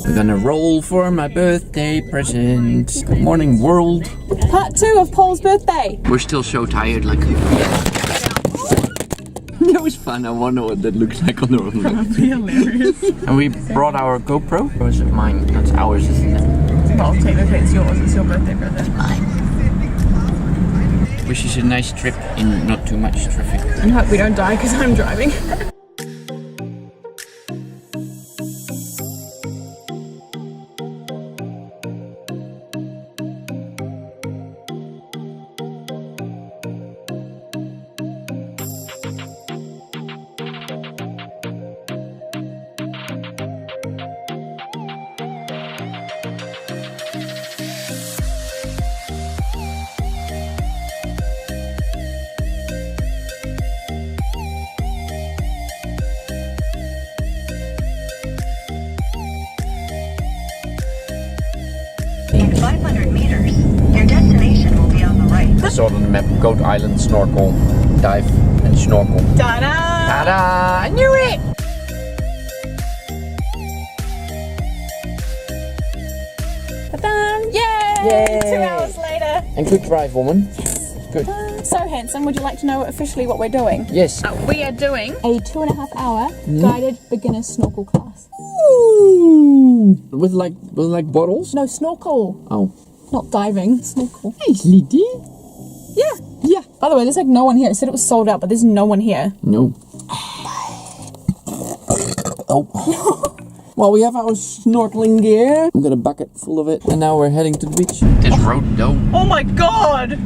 We're gonna roll for my birthday present. Good morning, world. Part 2 of Paul's birthday. We're still so tired, like... That was fun. I wonder what that looks like on the road. Probably hilarious. And we brought our GoPro. Or is it mine? That's ours, isn't it? Well, technically it's yours. It's your birthday present. Mine. Wish us a nice trip in not too much traffic. And hope we don't die because I'm driving. In 500 meters, your destination will be on the right. I saw it on the map. Goat Island Snorkel, Dive and Snorkel. Ta-da! Ta-da! I knew it! Ta-da! Yay! Yay! 2 hours later. And good drive, woman. Good. So handsome, would you like to know officially what we're doing? Yes. We are doing a 2.5 hour guided beginner snorkel class. Ooh. With like bottles? No, snorkel. Oh. Not diving, snorkel. Nice, Liddy. Yeah. Yeah. By the way, there's like no one here. It said it was sold out, but there's no one here. No. Oh. Well, we have our snorkeling gear. We got a bucket full of it, and now we're heading to the beach. This road, though. Oh my god!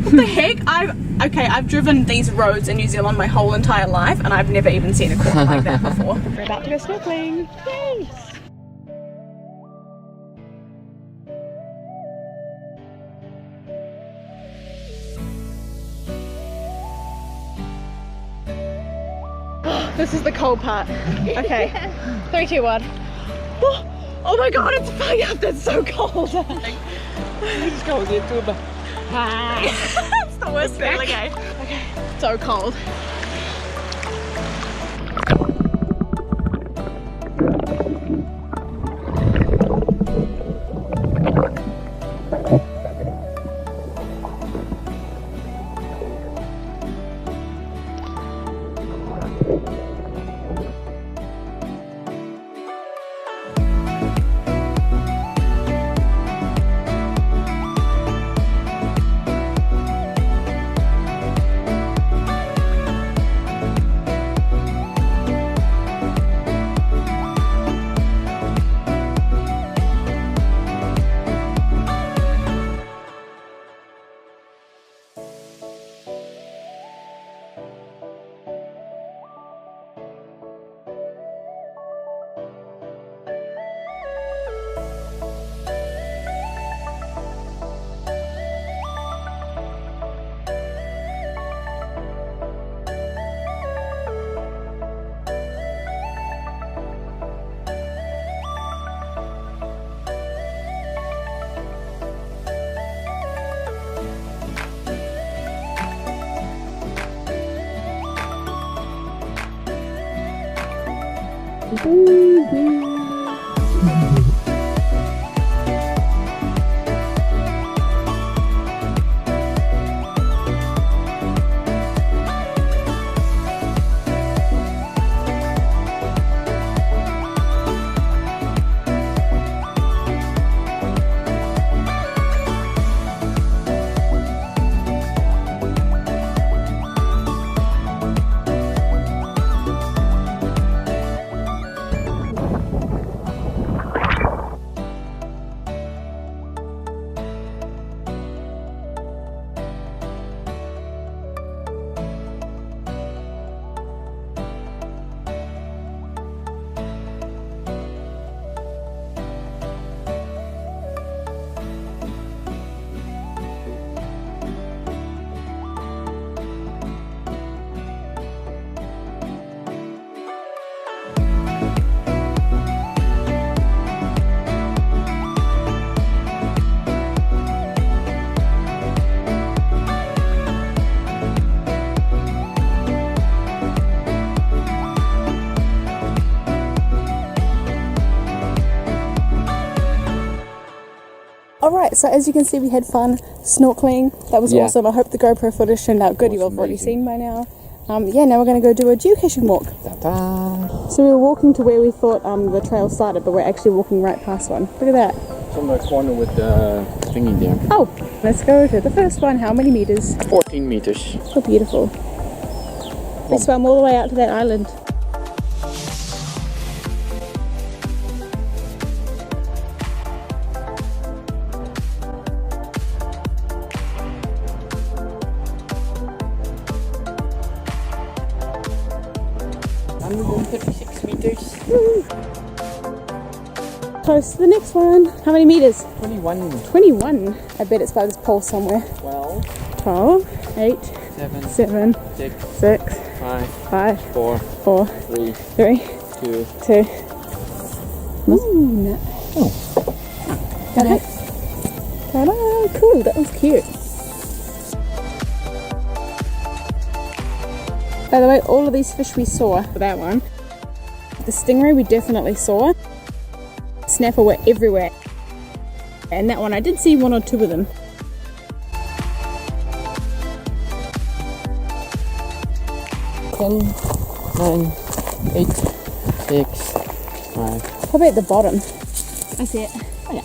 What the heck? I've driven these roads in New Zealand my whole entire life, and I've never even seen a corner like that before. We're about to go snorkeling. Yay! This is the cold part. Okay. 3, 2, 1. Oh my god, it's flying up. That's so cold. It's going to get too It's the worst feeling, eh? Okay. So cold. Alright, so as you can see, we had fun snorkeling. That was awesome. I hope the GoPro footage turned out good. You've already seen by now. Yeah, now we're going to go do a geocaching walk. Ta-da! So we were walking to where we thought the trail started, but we're actually walking right past one. Look at that. It's on the corner with the thingy there. Oh, let's go to the first one. How many meters? 14 meters. So beautiful. We swam all the way out to that island. Close to the next one. How many meters? 21. 21. I bet it's by this pole somewhere. 12, 8, 7, 6, 5, 4, 3, 2. Ooh, Ta-da. Ta-da. Cool, that was cute. By the way, all of these fish we saw for that one. The stingray we definitely saw. Snapper were everywhere. And that one, I did see 1 or 2 of them. Ten, 9, 8, 6, 5. Probably at the bottom. I see it. Oh yeah.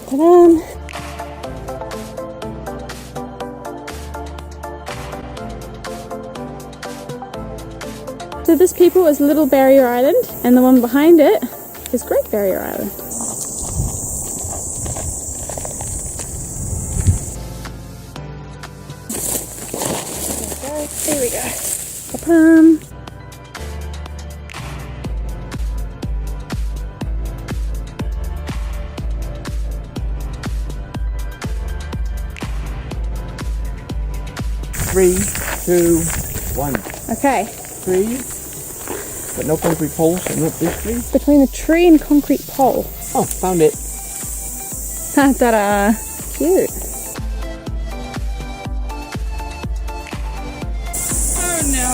Ta-da! So this people is Little Barrier Island, and the one behind it is Great Barrier Island. There we go. Pa-pum. Three, 2, 1. Okay. 3. But no concrete poles, and not this tree. Between the tree and concrete pole. Oh, found it. Ta-da! Cute. Oh no.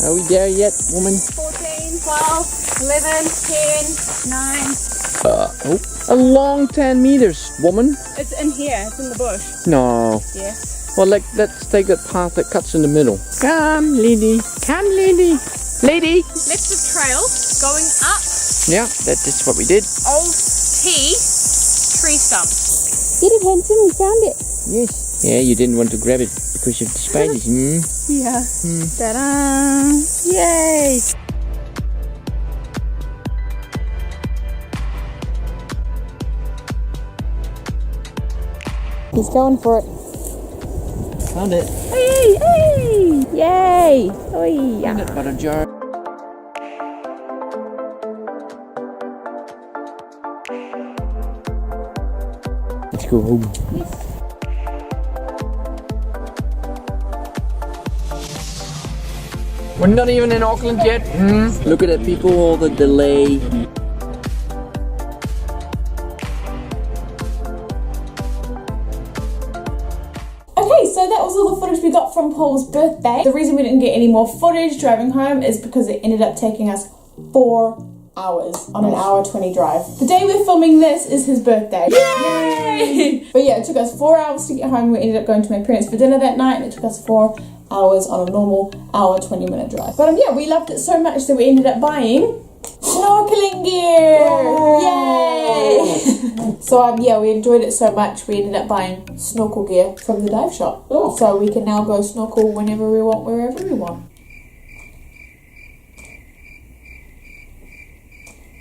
Are we there yet, woman? 14, 12, 11, 10, 9. Oh. A long 10 meters, woman. It's in here. It's in the bush. No. Yes. Well, let's take that path that cuts in the middle. Come, lady. Come, lady. Lady. That's the trail going up Yeah, that is what we did. old tree stump. Get it, Hanson, we found it. Yes. Yeah, you didn't want to grab it because of the spiders. Yeah. Ta-da! Yay! He's going for it. Found it. Hey! Hey! Yay! Oi! Peanut butter jar. Let's go home. We're not even in Auckland yet. Look at that, people, all the delay. Okay, so that was all the footage we got from Paul's birthday. The reason we didn't get any more footage driving home is because it ended up taking us 4 hours on an hour 20 drive. The day we're filming this is his birthday. Yay! But yeah, it took us 4 hours to get home. We ended up going to my parents for dinner that night, and it took us 4 hours on a normal hour 20-minute drive. But yeah, we loved it so much that we ended up buying snorkeling gear. Yay! So yeah, we enjoyed it so much we ended up buying snorkel gear from the dive shop. So we can now go snorkel whenever we want, wherever we want.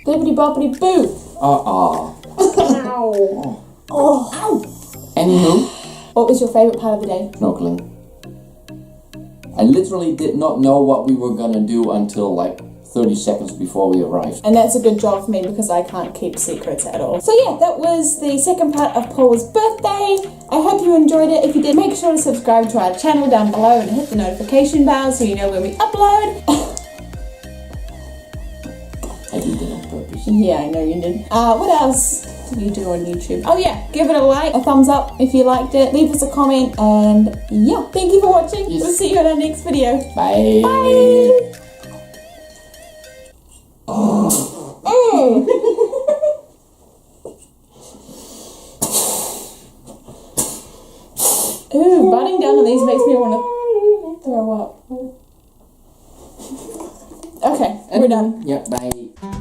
Bibbidi bobbidi boo. Ow. Ow. Oh. Ow. Anywho, What was your favourite part of the day? snorkeling. I literally did not know what we were gonna do until like 30 seconds before we arrived. And that's a good job for me because I can't keep secrets at all. So yeah, that was the second part of Paul's birthday. I hope you enjoyed it. If you did, make sure to subscribe to our channel down below and hit the notification bell so you know when we upload. I did it on purpose. Yeah, I know you did. What else did you do on YouTube? Oh yeah, give it a like, a thumbs up if you liked it, leave us a comment, and yeah, thank you for watching. Yes. We'll see you in our next video. Bye. Bye! Oh. Throw up. Okay, we're done. Yep, bye.